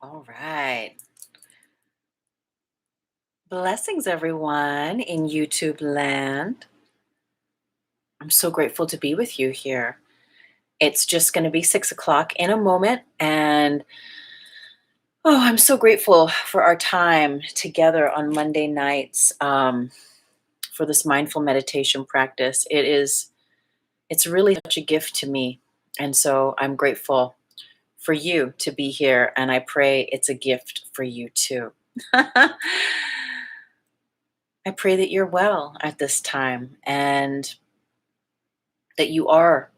All right. Blessings, everyone in YouTube land. I'm so grateful to be with you here. It's just going to be 6 o'clock in a moment. And I'm so grateful for our time together on Monday nights for this mindful meditation practice. It's really such a gift to me. And so I'm grateful for you to be here. And I pray it's a gift for you too. I pray that you're well at this time and that you are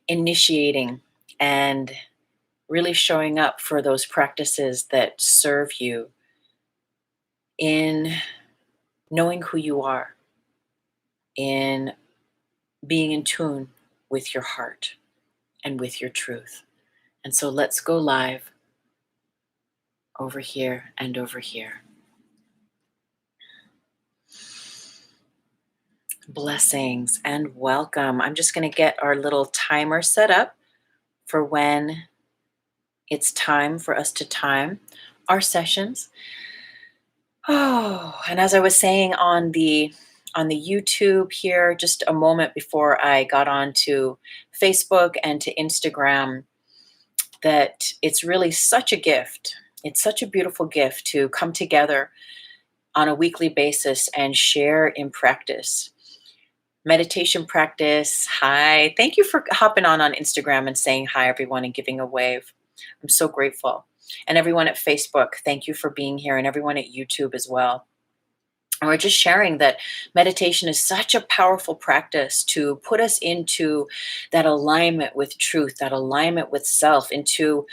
initiating and really showing up for those practices that serve you in knowing who you are, in being in tune with your heart and with your truth. And so let's go live over here and over here. Blessings and welcome. I'm just going to get our little timer set up for when it's time for us to time our sessions. And as I was saying on the YouTube here, just a moment before I got on to Facebook and to Instagram, that it's really such a gift. It's such a beautiful gift to come together on a weekly basis and share in practice. Meditation practice. Hi. Thank you for hopping on Instagram and saying hi, everyone, and giving a wave. I'm so grateful. And everyone at Facebook, thank you for being here, and everyone at YouTube as well. And we're just sharing that meditation is such a powerful practice to put us into that alignment with truth, that alignment with self, into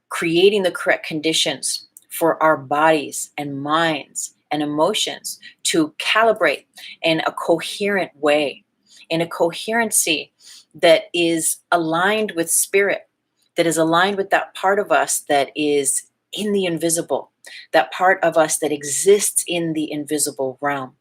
creating the correct conditions for our bodies and minds and emotions to calibrate in a coherent way, in a coherency that is aligned with spirit, that is aligned with that part of us that is in the invisible, that part of us that exists in the invisible realm,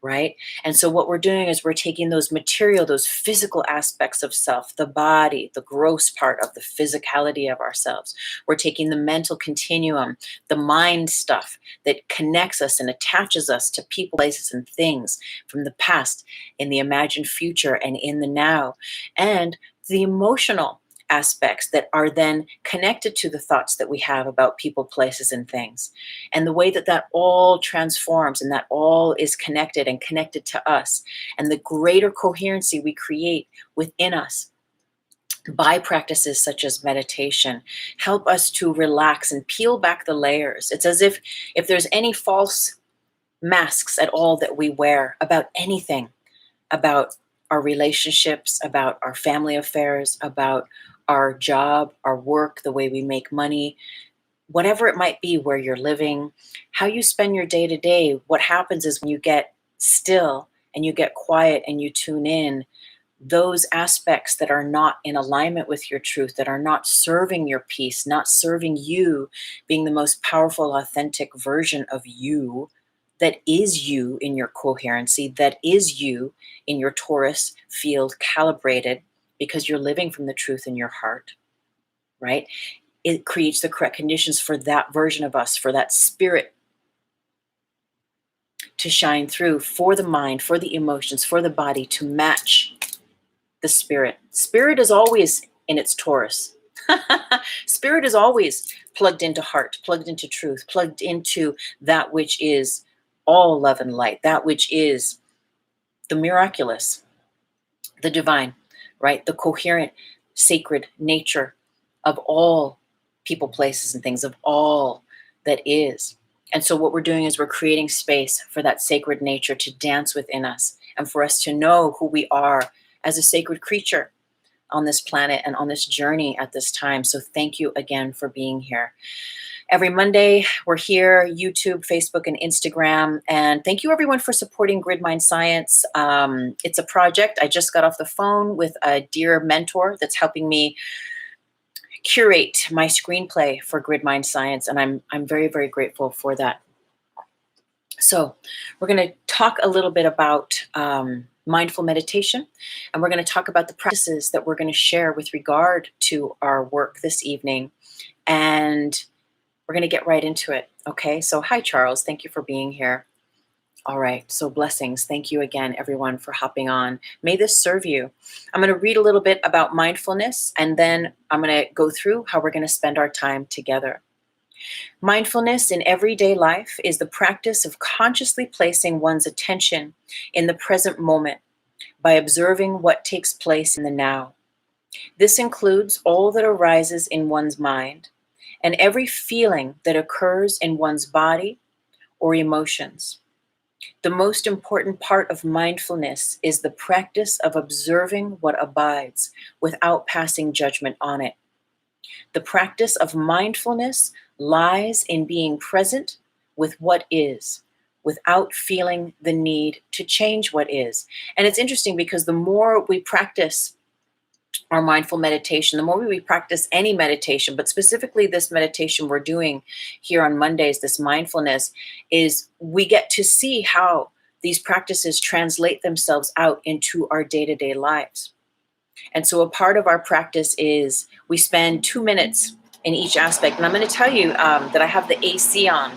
right? And so what we're doing is we're taking those material, those physical aspects of self, the body, the gross part of the physicality of ourselves. We're taking the mental continuum, the mind stuff that connects us and attaches us to people, places, and things from the past, in the imagined future, and in the now, and the emotional aspects that are then connected to the thoughts that we have about people, places, and things. And the way that that all transforms and that all is connected and connected to us, and the greater coherency we create within us by practices such as meditation, help us to relax and peel back the layers. It's as if there's any false masks at all that we wear about anything, about our relationships, about our family affairs, about our job, our work, the way we make money, whatever it might be, where you're living, how you spend your day to day. What happens is when you get still and you get quiet and you tune in, those aspects that are not in alignment with your truth, that are not serving your peace, not serving you being the most powerful, authentic version of you, that is you in your coherency, that is you in your Taurus field calibrated, because you're living from the truth in your heart, right? It creates the correct conditions for that version of us, for that spirit to shine through, for the mind, for the emotions, for the body to match the spirit. Spirit is always in its Taurus. Spirit is always plugged into heart, plugged into truth, plugged into that which is all love and light, that which is the miraculous, the divine, right? The coherent, sacred nature of all people, places, and things, of all that is. And so what we're doing is we're creating space for that sacred nature to dance within us, and for us to know who we are as a sacred creature on this planet and on this journey at this time. So thank you again for being here. Every Monday, we're here, YouTube, Facebook, and Instagram. And thank you, everyone, for supporting Grid Mind Science. It's a project. I just got off the phone with a dear mentor that's helping me curate my screenplay for Grid Mind Science, and I'm very, very grateful for that. So we're going to talk a little bit about mindful meditation, and we're going to talk about the practices that we're going to share with regard to our work this evening, and We're going to get right into it. Okay. So, hi, Charles. Thank you for being here. All right. So, blessings. Thank you again, everyone, for hopping on. May this serve you. I'm going to read a little bit about mindfulness, and then I'm going to go through how we're going to spend our time together. Mindfulness in everyday life is the practice of consciously placing one's attention in the present moment by observing what takes place in the now. This includes all that arises in one's mind and every feeling that occurs in one's body or emotions. The most important part of mindfulness is the practice of observing what abides without passing judgment on it. The practice of mindfulness lies in being present with what is, without feeling the need to change what is. And it's interesting because the more we practice our mindful meditation, the more we practice any meditation, but specifically this meditation we're doing here on Mondays, this mindfulness, is we get to see how these practices translate themselves out into our day-to-day lives. And so a part of our practice is we spend 2 minutes in each aspect. And I'm going to tell you that I have the AC on.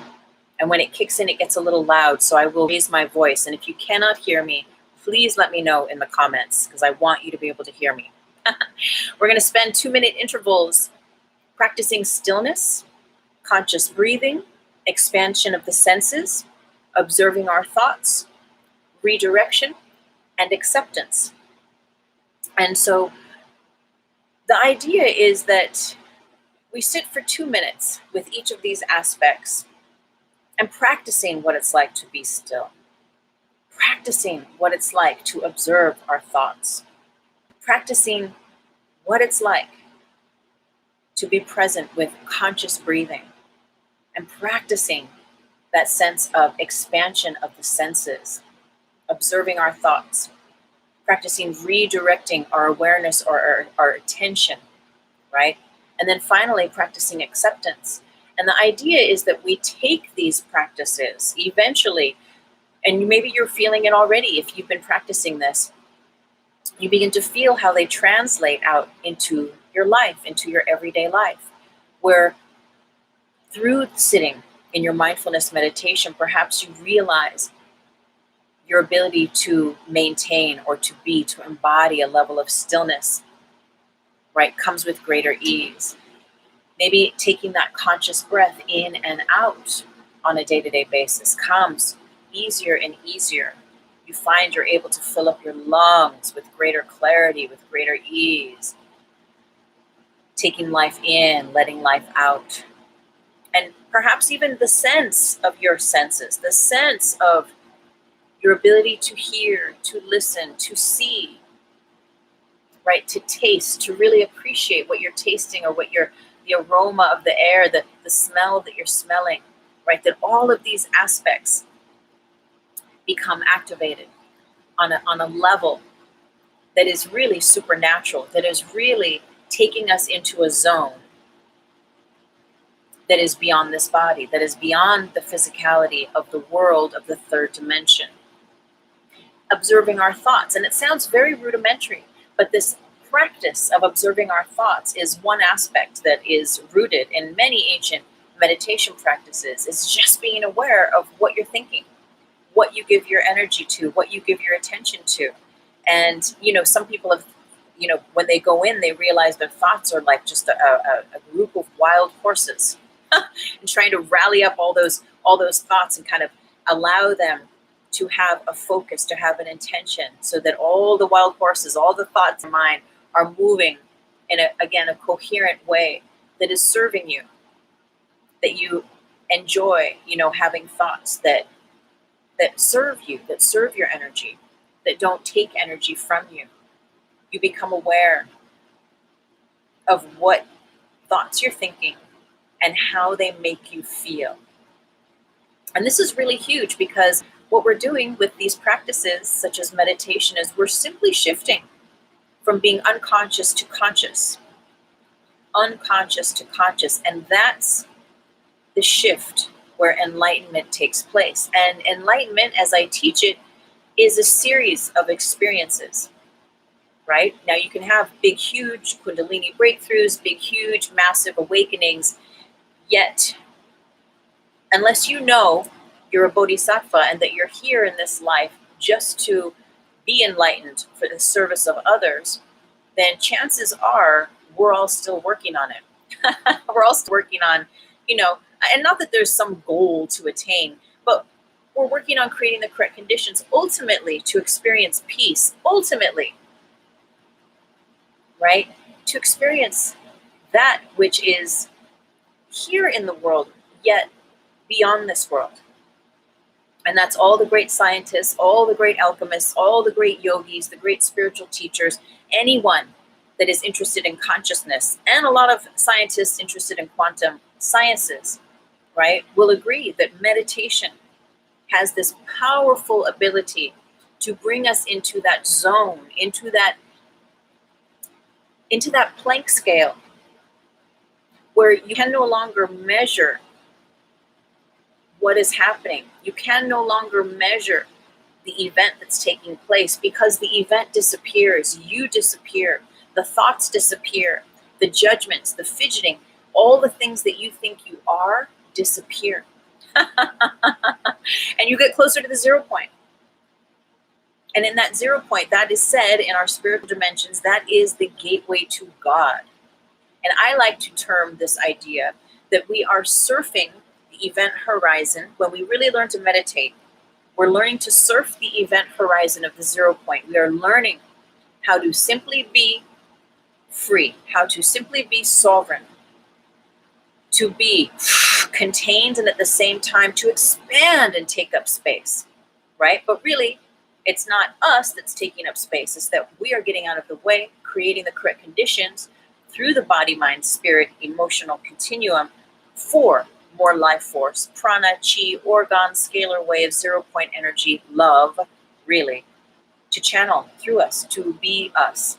And when it kicks in, it gets a little loud. So I will raise my voice. And if you cannot hear me, please let me know in the comments because I want you to be able to hear me. We're going to spend 2-minute intervals practicing stillness, conscious breathing, expansion of the senses, observing our thoughts, redirection, and acceptance. And so the idea is that we sit for 2 minutes with each of these aspects and practicing what it's like to be still, practicing what it's like to observe our thoughts, practicing what it's like to be present with conscious breathing, and practicing that sense of expansion of the senses, observing our thoughts, practicing redirecting our awareness or our attention, right? And then finally, practicing acceptance. And the idea is that we take these practices eventually, and maybe you're feeling it already if you've been practicing this, you begin to feel how they translate out into your life, into your everyday life, where through sitting in your mindfulness meditation, perhaps you realize your ability to maintain or to embody a level of stillness, right, comes with greater ease. Maybe taking that conscious breath in and out on a day-to-day basis comes easier and easier. You find you're able to fill up your lungs with greater clarity, with greater ease. Taking life in, letting life out. And perhaps even the sense of your senses, the sense of your ability to hear, to listen, to see, right, to taste, to really appreciate what you're tasting or the aroma of the air, the smell that you're smelling, right, that all of these aspects become activated on a level that is really supernatural, that is really taking us into a zone that is beyond this body, that is beyond the physicality of the world of the third dimension. Observing our thoughts, and it sounds very rudimentary, but this practice of observing our thoughts is one aspect that is rooted in many ancient meditation practices, is just being aware of what you're thinking, what you give your energy to, what you give your attention to. And, some people have, when they go in, they realize their thoughts are like just a group of wild horses and trying to rally up all those thoughts and kind of allow them to have a focus, to have an intention, so that all the wild horses, all the thoughts in mind are moving in a coherent way that is serving you, that you enjoy, having thoughts that serve you, that serve your energy, that don't take energy from you. You become aware of what thoughts you're thinking and how they make you feel. And this is really huge because what we're doing with these practices, such as meditation, is we're simply shifting from being unconscious to conscious, unconscious to conscious. And that's the shift where enlightenment takes place. And enlightenment, as I teach it, is a series of experiences, right? Now you can have big, huge Kundalini breakthroughs, big, huge, massive awakenings, yet Unless you know you're a bodhisattva and that you're here in this life just to be enlightened for the service of others, then chances are we're all still working on it. We're all still working on, and not that there's some goal to attain, but we're working on creating the correct conditions ultimately to experience peace, ultimately, right? To experience that which is here in the world, yet beyond this world. And that's all the great scientists, all the great alchemists, all the great yogis, the great spiritual teachers, anyone that is interested in consciousness, and a lot of scientists interested in quantum sciences, right, will agree that meditation has this powerful ability to bring us into that zone, into that Planck scale, where you can no longer measure what is happening. You can no longer measure the event that's taking place because the event disappears, you disappear, the thoughts disappear, the judgments, the fidgeting, all the things that you think you are disappear. And you get closer to the 0 point. And in that 0 point, that is said in our spiritual dimensions, that is the gateway to God. And I like to term this idea that we are surfing the event horizon. When we really learn to meditate, we're learning to surf the event horizon of the 0 point. We are learning how to simply be free, how to simply be sovereign, to be contained and at the same time to expand and take up space, right? But really, it's not us that's taking up space. It's that we are getting out of the way, creating the correct conditions through the body, mind, spirit, emotional continuum for more life force, prana, chi, organ, scalar wave, 0 point energy, love, really, to channel through us, to be us,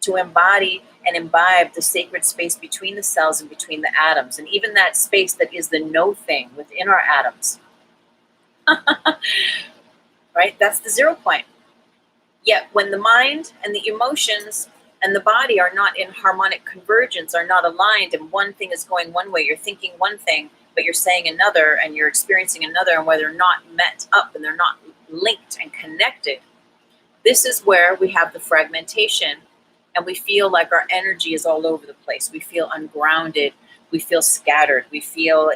to embody and imbibe the sacred space between the cells and between the atoms, and even that space that is the no thing within our atoms. Right? That's the 0 point. Yet when the mind and the emotions and the body are not in harmonic convergence, are not aligned, and one thing is going one way, you're thinking one thing, but you're saying another, and you're experiencing another, and where they're not met up and they're not linked and connected, this is where we have the fragmentation, and we feel like our energy is all over the place. We feel ungrounded. We feel scattered. We feel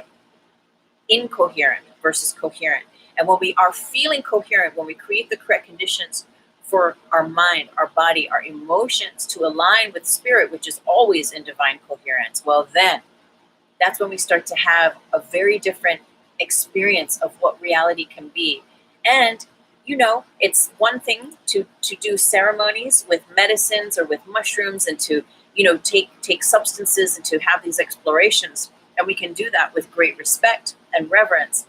incoherent versus coherent. And when we are feeling coherent, when we create the correct conditions for our mind, our body, our emotions to align with spirit, which is always in divine coherence, well, then that's when we start to have a very different experience of what reality can be. And it's one thing to do ceremonies with medicines or with mushrooms and to take substances and to have these explorations, and we can do that with great respect and reverence.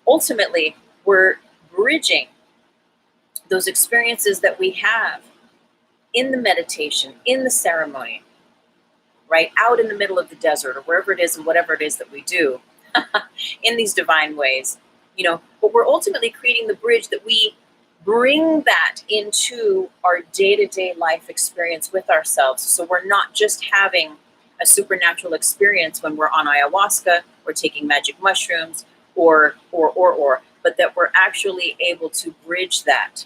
Ultimately, we're bridging those experiences that we have in the meditation, in the ceremony, right out in the middle of the desert or wherever it is and whatever it is that we do in these divine ways, but we're ultimately creating the bridge that we bring that into our day-to-day life experience with ourselves. So we're not just having a supernatural experience when we're on ayahuasca or taking magic mushrooms or, but that we're actually able to bridge that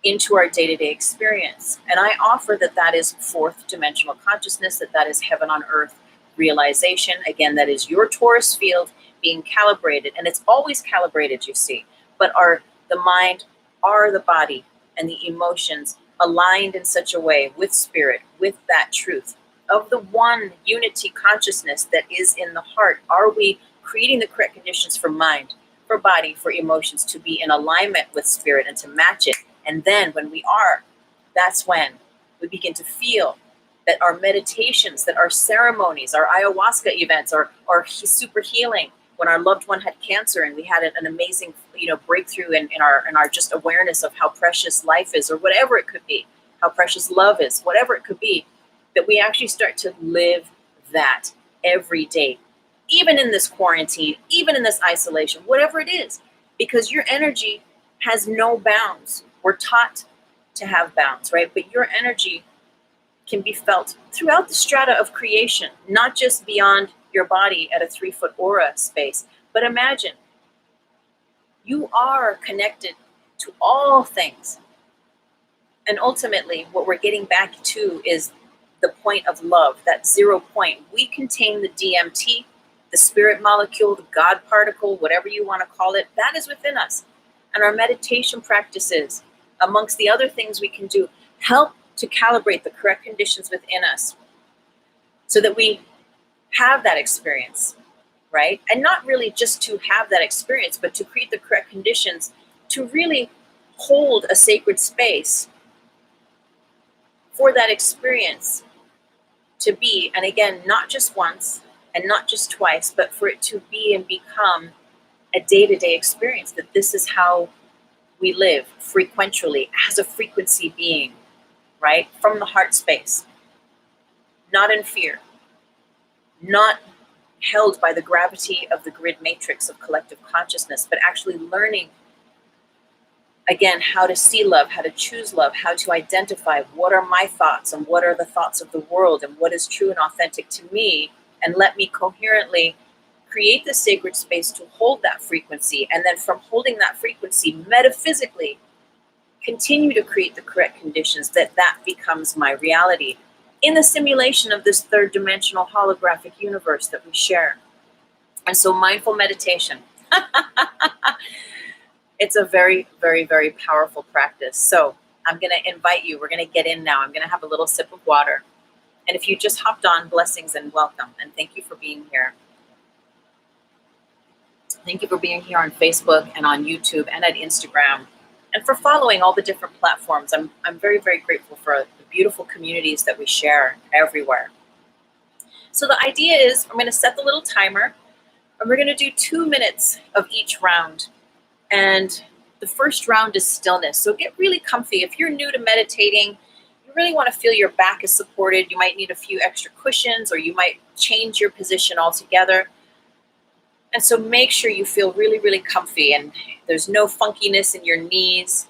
into our day-to-day experience. And I offer that is fourth dimensional consciousness, that is heaven on earth realization. Again, that is your Taurus field being calibrated, and it's always calibrated, you see, but the mind, the body, and the emotions aligned in such a way with spirit, with that truth of the one unity consciousness that is in the heart. Are we creating the correct conditions for mind, for body, for emotions to be in alignment with spirit and to match it? And then when we are, that's when we begin to feel that our meditations, that our ceremonies, our ayahuasca events, our super healing, when our loved one had cancer and we had an amazing breakthrough in our just awareness of how precious life is, or whatever it could be, how precious love is, whatever it could be, that we actually start to live that every day, even in this quarantine, even in this isolation, whatever it is, because your energy has no bounds. We're taught to have bounds, right? But your energy can be felt throughout the strata of creation, not just beyond your body at a 3-foot aura space, But imagine you are connected to all things. And ultimately, what we're getting back to is the point of love, that 0 point. We contain the DMT, the spirit molecule, the God particle, whatever you want to call it, that is within us. And our meditation practices, amongst the other things we can do, help to calibrate the correct conditions within us so that we have that experience, right? And not really just to have that experience, but to create the correct conditions to really hold a sacred space for that experience to be, and again, not just once and not just twice, but for it to be and become a day-to-day experience, that this is how we live frequentially as a frequency being, right? From the heart space, not in fear, not held by the gravity of the grid matrix of collective consciousness, but actually learning, again, how to see love, how to choose love, how to identify what are my thoughts and what are the thoughts of the world and what is true and authentic to me, and let me coherently create the sacred space to hold that frequency. And then from holding that frequency metaphysically, continue to create the correct conditions that becomes my reality in the simulation of this third dimensional holographic universe that we share. And so mindful meditation, it's a very, very, very powerful practice. So I'm going to invite you. We're going to get in now. I'm going to have a little sip of water. And if you just hopped on, blessings and welcome. And thank you for being here. Thank you for being here on Facebook and on YouTube and at Instagram, and for following all the different platforms. I'm very, very grateful for the beautiful communities that we share everywhere. So the idea is I'm going to set the little timer, and we're going to do 2 minutes of each round. And the first round is stillness. So get really comfy. If you're new to meditating, you really want to feel your back is supported. You might need a few extra cushions, or you might change your position altogether. And so make sure you feel really, really comfy and there's no funkiness in your knees.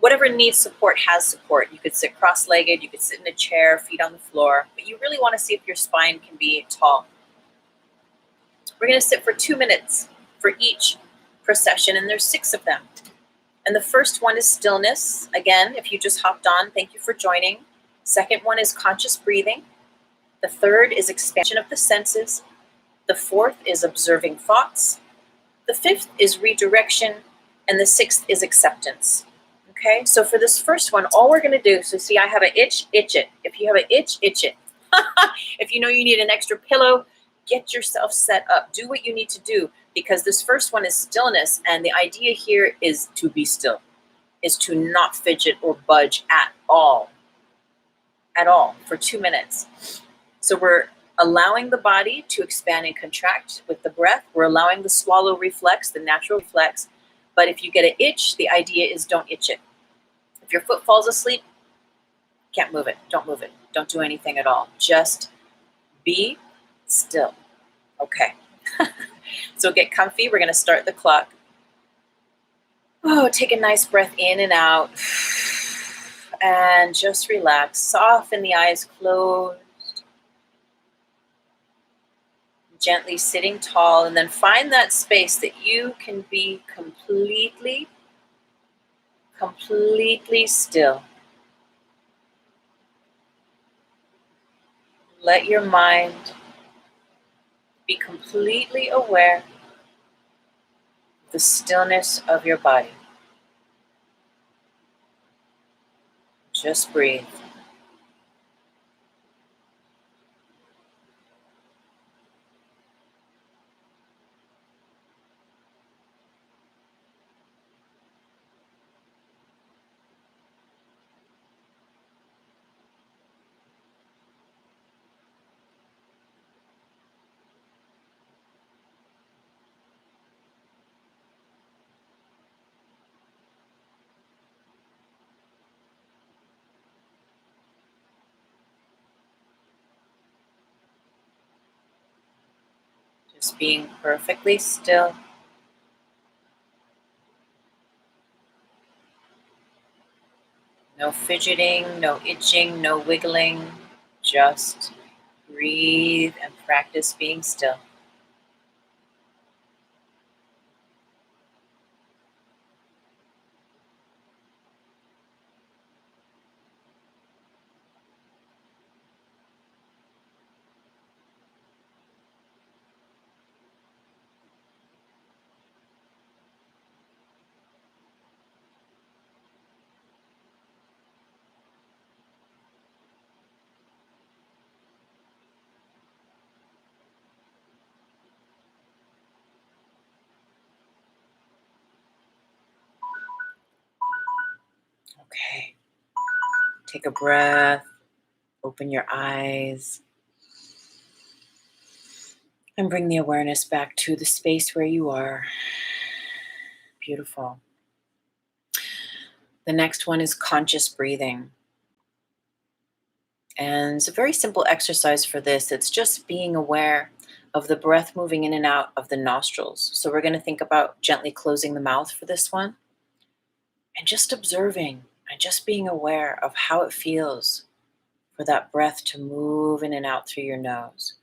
Whatever needs support has support. You could sit cross-legged, you could sit in a chair, feet on the floor, but you really want to see if your spine can be tall. We're going to sit for 2 minutes for each procession, and there's 6 of them. And the first one is stillness. Again, if you just hopped on, thank you for joining. Second one is conscious breathing. The third is expansion of the senses. The fourth is observing thoughts. The fifth is redirection. And the sixth is acceptance. Okay, so for this first one, all we're going to do, so see, I have an itch, itch it. If you have an itch, itch it. If you know you need an extra pillow, get yourself set up. Do what you need to do, because this first one is stillness. And the idea here is to be still, is to not fidget or budge at all for 2 minutes. So we're allowing the body to expand and contract with the breath. We're allowing the swallow reflex, the natural reflex. But if you get an itch, the idea is don't itch it. If your foot falls asleep, can't move it. Don't move it. Don't do anything at all. Just be still. Okay. So get comfy. We're going to start the clock. Oh, take a nice breath in and out. And just relax. Soften the eyes closed. Gently sitting tall, and then find that space that you can be completely still. Let your mind be completely aware of the stillness of your body. Just breathe. Just being perfectly still. No fidgeting, no itching, no wiggling. Just breathe and practice being still. Okay. Take a breath, open your eyes, and bring the awareness back to the space where you are. Beautiful. The next one is conscious breathing. And it's a very simple exercise for this. It's just being aware of the breath moving in and out of the nostrils. So we're going to think about gently closing the mouth for this one and just observing and just being aware of how it feels for that breath to move in and out through your nose.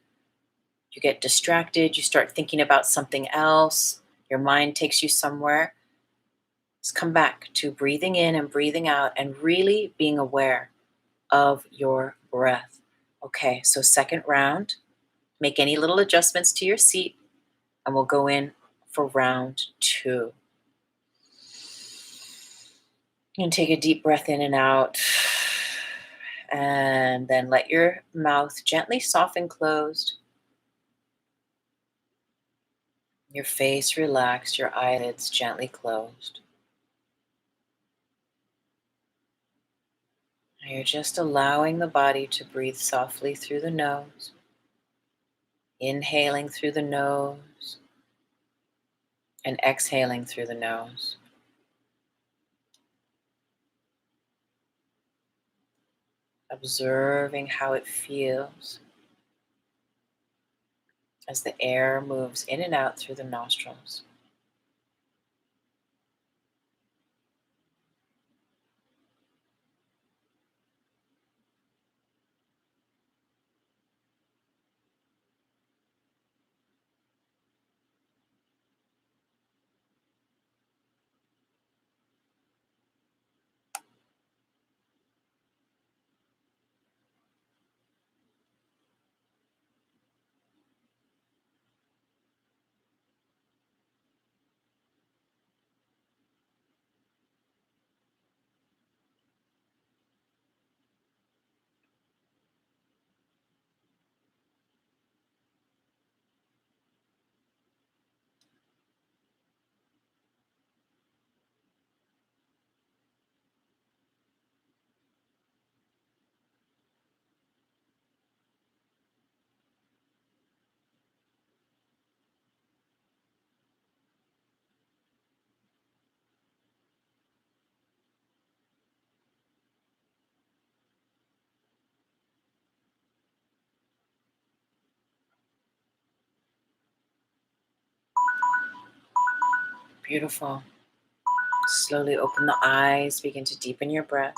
You get distracted, you start thinking about something else, your mind takes you somewhere. Just come back to breathing in and breathing out and really being aware of your breath. Okay, so second round, make any little adjustments to your seat, and we'll go in for round 2. And take a deep breath in and out, and then let your mouth gently soften closed. Your face relaxed, your eyelids gently closed. And you're just allowing the body to breathe softly through the nose, inhaling through the nose, and exhaling through the nose. Observing how it feels as the air moves in and out through the nostrils. Beautiful. Slowly open the eyes, begin to deepen your breath.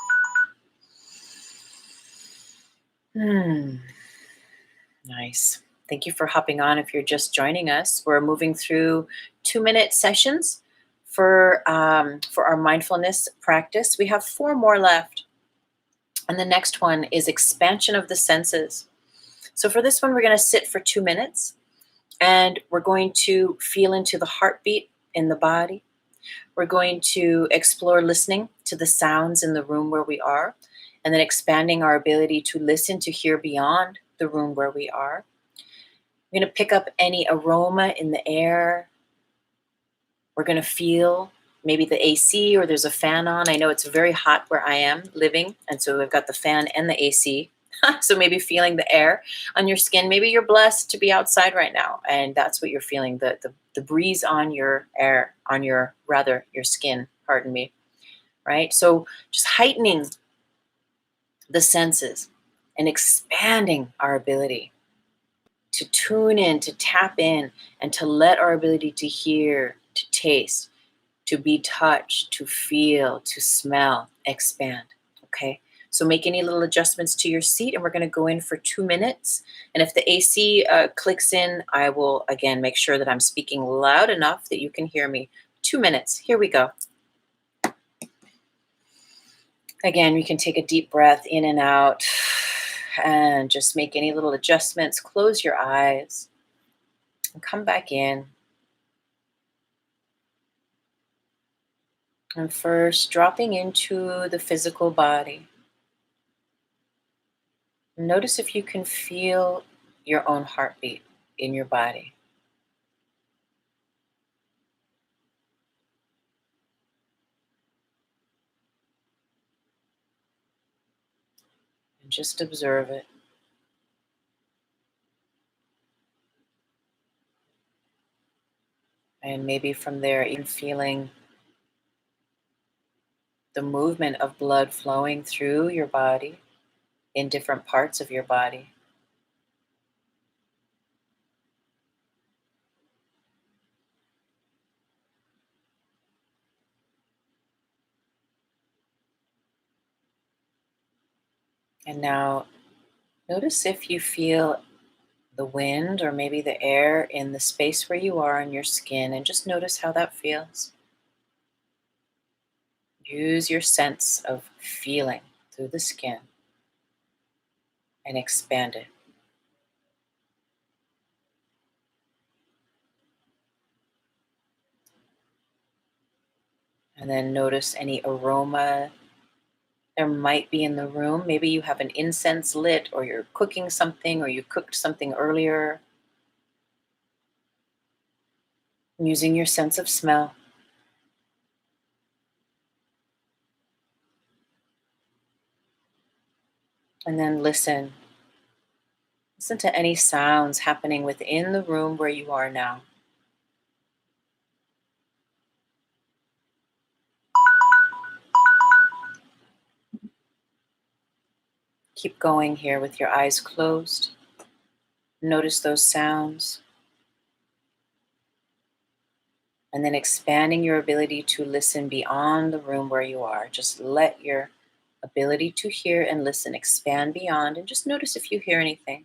Nice. Thank you for hopping on if you're just joining us. We're moving through 2-minute sessions for our mindfulness practice. We have 4 more left. And the next one is expansion of the senses. So for this one, we're going to sit for 2 minutes and we're going to feel into the heartbeat in the body. We're going to explore listening to the sounds in the room where we are, and then expanding our ability to listen, to hear beyond the room where we are. We're going to pick up any aroma in the air. We're going to feel maybe the AC or there's a fan on. I know it's very hot where I am living, and so I've got the fan and the AC. So maybe feeling the air on your skin. Maybe you're blessed to be outside right now, and that's what you're feeling, the breeze on your air, on your skin, pardon me, right? So just heightening the senses and expanding our ability to tune in, to tap in, and to let our ability to hear, to taste, to be touched, to feel, to smell expand, okay? So make any little adjustments to your seat, and we're going to go in for 2 minutes. And if the AC clicks in, I will, again, make sure that I'm speaking loud enough that you can hear me. 2 minutes. Here we go. Again, you can take a deep breath in and out and just make any little adjustments. Close your eyes and come back in. And first, dropping into the physical body. Notice if you can feel your own heartbeat in your body. Just observe it. And maybe from there, even feeling the movement of blood flowing through your body in different parts of your body. And now notice if you feel the wind or maybe the air in the space where you are in your skin, and just notice how that feels. Use your sense of feeling through the skin and expand it. And then notice any aroma there might be in the room. Maybe you have an incense lit, or you're cooking something, or you cooked something earlier. Using your sense of smell. And then listen. Listen to any sounds happening within the room where you are now. Keep going here with your eyes closed. Notice those sounds. And then expanding your ability to listen beyond the room where you are. Just let your ability to hear and listen expand beyond, and just notice if you hear anything.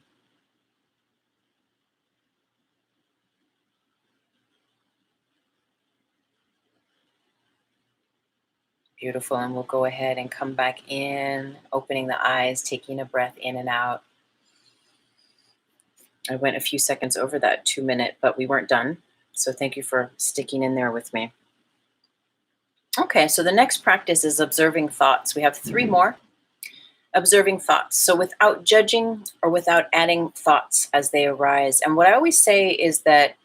Beautiful. And we'll go ahead and come back in, opening the eyes, taking a breath in and out. I went a few seconds over that 2 minute, but we weren't done. So thank you for sticking in there with me. Okay, so the next practice is observing thoughts. We have 3 more. Observing thoughts. So without judging or without adding thoughts as they arise. And what I always say is that,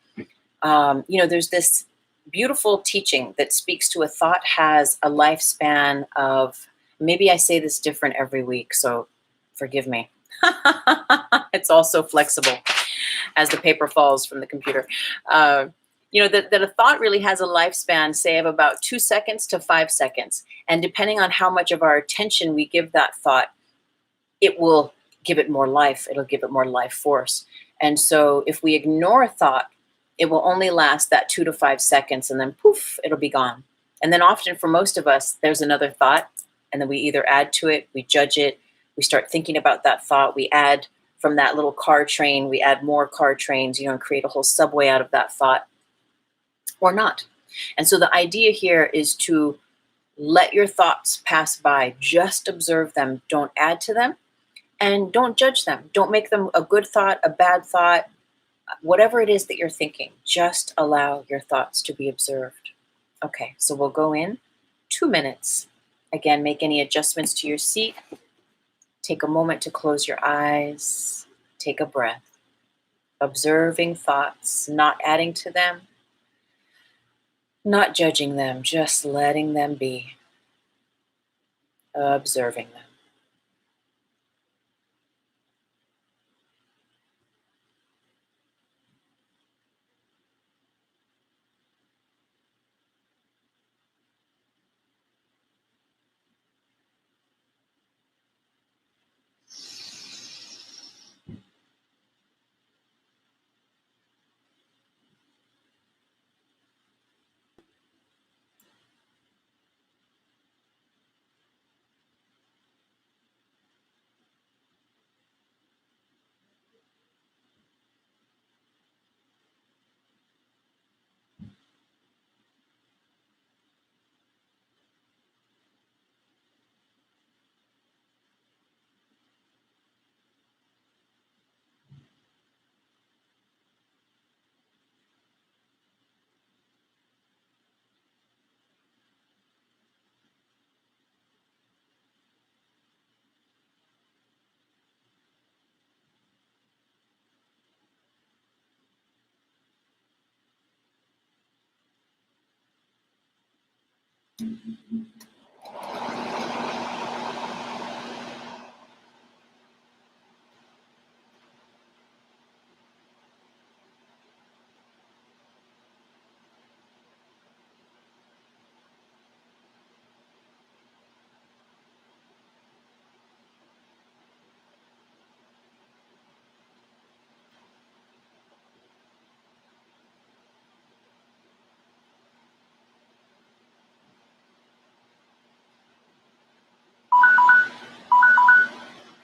there's this beautiful teaching that speaks to a thought has a lifespan of, maybe I say this different every week, so forgive me. It's also flexible as the paper falls from the computer. That a thought really has a lifespan, say, of about 2 seconds to 5 seconds. And depending on how much of our attention we give that thought, it will give it more life. It'll give it more life force. And so if we ignore a thought, it will only last that 2 to 5 seconds, and then poof, it'll be gone. And then often for most of us, there's another thought, and then we either add to it, we judge it, we start thinking about that thought, we add from that little car train, we add more car trains, and create a whole subway out of that thought, or not. And so the idea here is to let your thoughts pass by, just observe them, don't add to them, and don't judge them. Don't make them a good thought, a bad thought, whatever it is that you're thinking, just allow your thoughts to be observed. Okay, so we'll go in 2 minutes. Again, make any adjustments to your seat. Take a moment to close your eyes. Take a breath. Observing thoughts, not adding to them, not judging them, just letting them be. Observing them.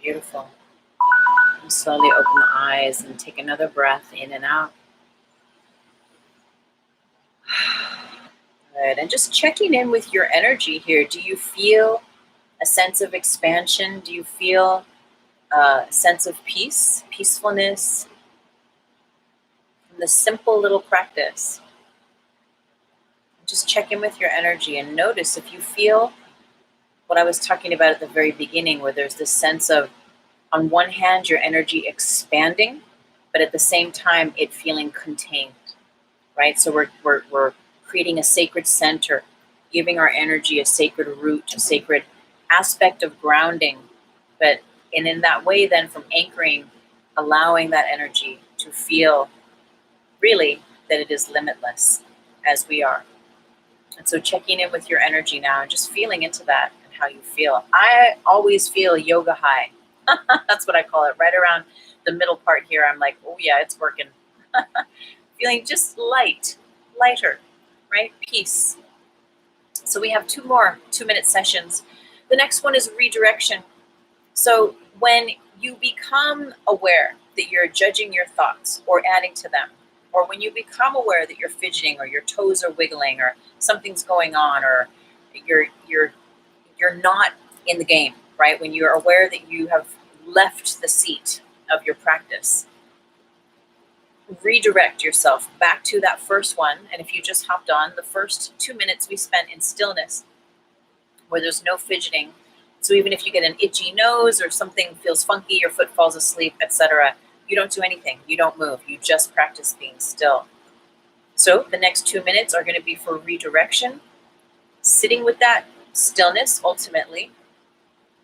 Beautiful. And slowly open the eyes and take another breath in and out. Good. And just checking in with your energy here. Do you feel a sense of expansion? Do you feel a sense of peace, peacefulness from this simple little practice? Just check in with your energy and notice if you feel what I was talking about at the very beginning, where there's this sense of, on one hand, your energy expanding, but at the same time, it feeling contained, right? So we're creating a sacred center, giving our energy a sacred root, a sacred aspect of grounding, but in that way, then from anchoring, allowing that energy to feel really that it is limitless as we are. And so checking in with your energy now and just feeling into that and how you feel. I always feel yoga high. That's what I call it. Right around the middle part here, I'm like, oh yeah, it's working. Feeling just lighter, right? Peace. So we have 2 more 2-minute sessions. The next one is redirection. So when you become aware that you're judging your thoughts or adding to them, or when you become aware that you're fidgeting or your toes are wiggling or something's going on or you're not in the game, right? When you're aware that you have left the seat of your practice, redirect yourself back to that first one. And if you just hopped on, the first 2 minutes we spent in stillness where there's no fidgeting. So even if you get an itchy nose or something feels funky, your foot falls asleep, etc., you don't do anything. You don't move. You just practice being still. So the next 2 minutes are going to be for redirection, sitting with that stillness ultimately.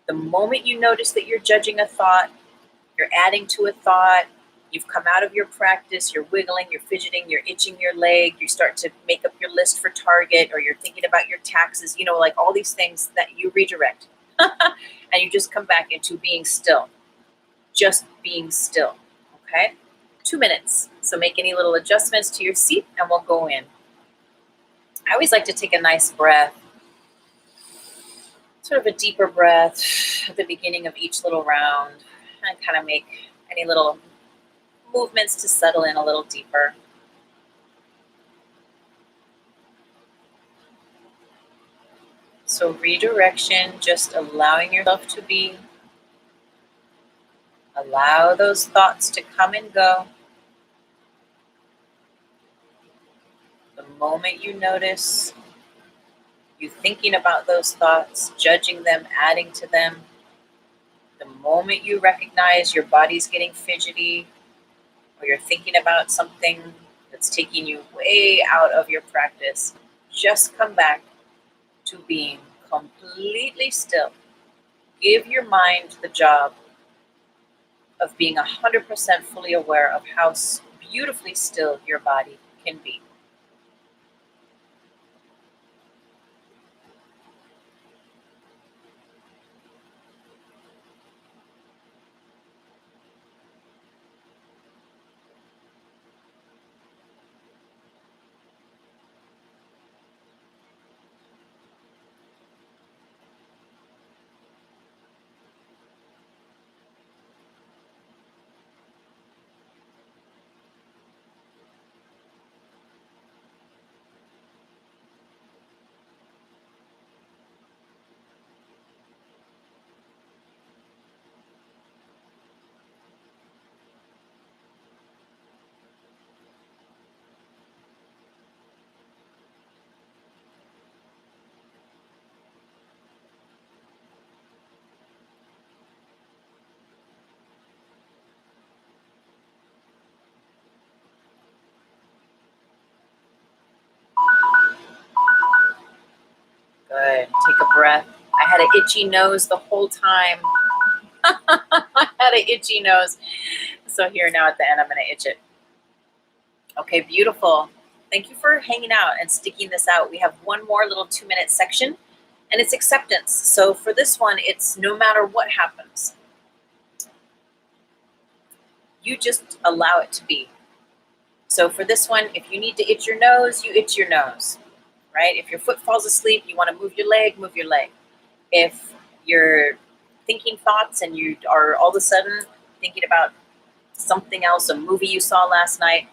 The moment you notice that you're judging a thought, you're adding to a thought, you've come out of your practice, you're wiggling, you're fidgeting, you're itching your leg, you start to make up your list for Target, or you're thinking about your taxes, like all these things that you redirect. And you just come back into being still, just being still, okay? 2 minutes. So make any little adjustments to your seat and we'll go in. I always like to take a nice breath, sort of a deeper breath at the beginning of each little round, and kind of make any little movements to settle in a little deeper. So redirection, just allowing yourself to be. Allow those thoughts to come and go. The moment you notice you thinking about those thoughts, judging them, adding to them, the moment you recognize your body's getting fidgety or you're thinking about something that's taking you way out of your practice, just come back to being completely still. Give your mind the job of being 100% fully aware of how beautifully still your body can be. Good. Take a breath. I had an itchy nose the whole time. I had an itchy nose. So here now at the end, I'm going to itch it. Okay, beautiful. Thank you for hanging out and sticking this out. We have one more little 2-minute section, and it's acceptance. So for this one, it's no matter what happens, you just allow it to be. So for this one, if you need to itch your nose, you itch your nose, right? If your foot falls asleep, you want to move your leg, move your leg. If you're thinking thoughts and you are all of a sudden thinking about something else, a movie you saw last night,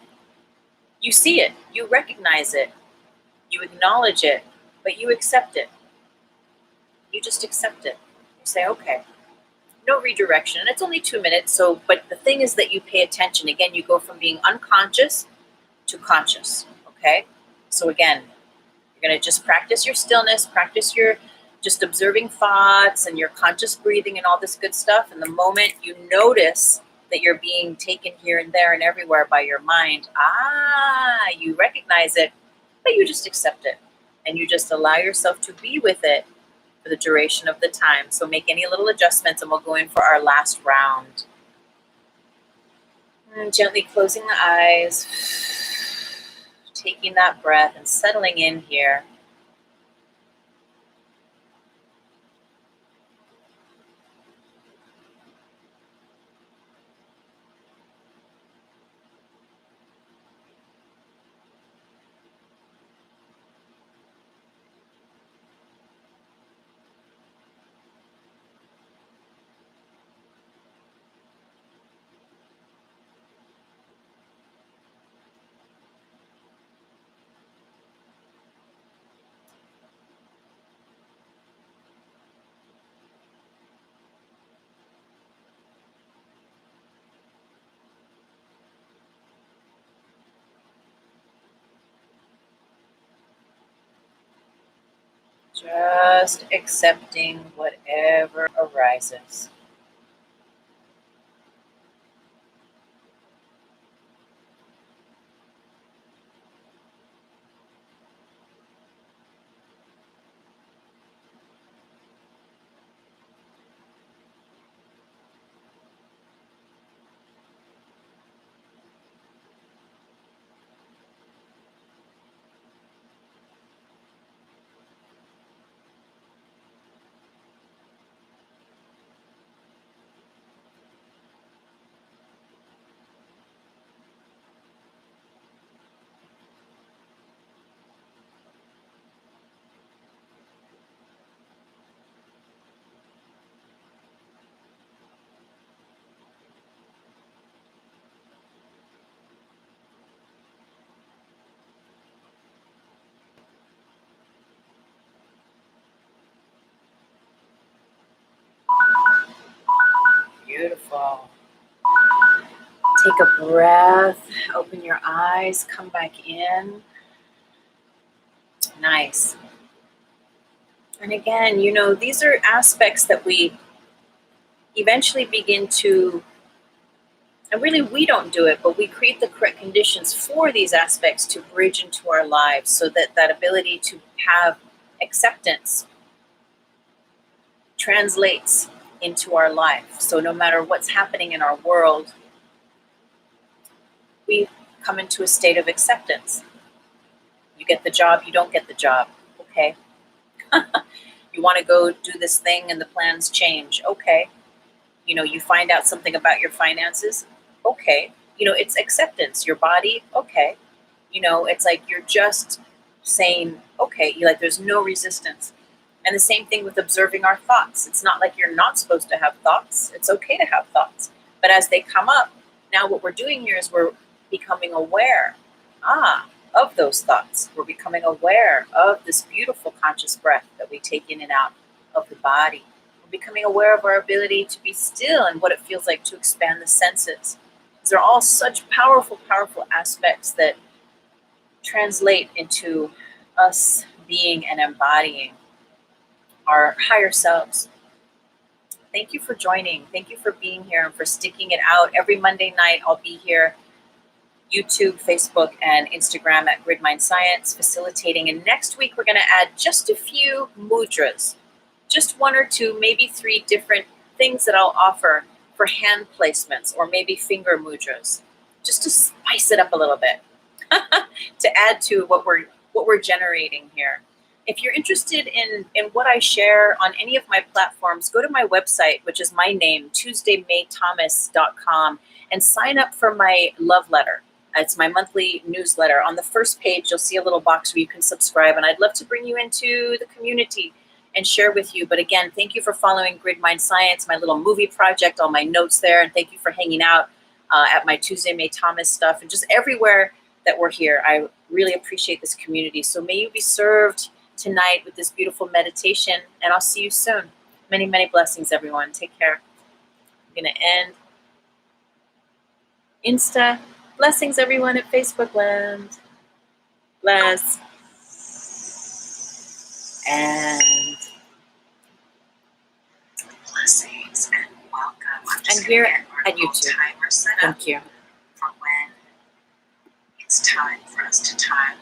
you see it, you recognize it, you acknowledge it, but you accept it. You just accept it. You say, okay, no redirection. And it's only 2 minutes. So, but the thing is that you pay attention. Again, you go from being unconscious to conscious. Okay. So again, you're going to just practice your stillness, practice your just observing thoughts and your conscious breathing and all this good stuff. And the moment you notice that you're being taken here and there and everywhere by your mind, you recognize it, but you just accept it. And you just allow yourself to be with it for the duration of the time. So make any little adjustments and we'll go in for our last round. And gently closing the eyes, taking that breath and settling in here. Just accepting whatever arises. Beautiful. Take a breath, open your eyes, come back in. Nice. And again, these are aspects that we eventually begin to, and really we don't do it, but we create the correct conditions for these aspects to bridge into our lives so that that ability to have acceptance translates into our life. So no matter what's happening in our world, we come into a state of acceptance. You get the job, you don't get the job. Okay. You want to go do this thing and the plans change. Okay. You find out something about your finances. Okay. It's acceptance. Your body. Okay. It's like you're just saying, okay, there's no resistance. And the same thing with observing our thoughts. It's not like you're not supposed to have thoughts. It's okay to have thoughts. But as they come up, now what we're doing here is we're becoming aware of those thoughts. We're becoming aware of this beautiful conscious breath that we take in and out of the body. We're becoming aware of our ability to be still and what it feels like to expand the senses. These are all such powerful, powerful aspects that translate into us being and embodying our higher selves. Thank you for joining. Thank you for being here and for sticking it out. Every Monday night, I'll be here, YouTube, Facebook, and Instagram at Grid Mind Science, facilitating. And next week, we're going to add just a few mudras, just one or two, maybe three different things that I'll offer for hand placements or maybe finger mudras, just to spice it up a little bit, to add to what we're generating here. If you're interested in what I share on any of my platforms, go to my website, which is my name, TuesdayMayThomas.com, and sign up for my love letter. It's my monthly newsletter. On the first page, you'll see a little box where you can subscribe, and I'd love to bring you into the community. and share with you. But again, thank you for following Grid Mind Science, my little movie project, all my notes there. And thank you for hanging out at my Tuesday May Thomas stuff and just everywhere that we're here. I really appreciate this community. So may you be served tonight with this beautiful meditation, and I'll see you soon. Many, many blessings, everyone. Take care. I'm going to end Insta. Blessings, everyone at Facebook Land. Bless. And blessings and welcome. I'm here at YouTube. Thank you. For when it's time for us to time.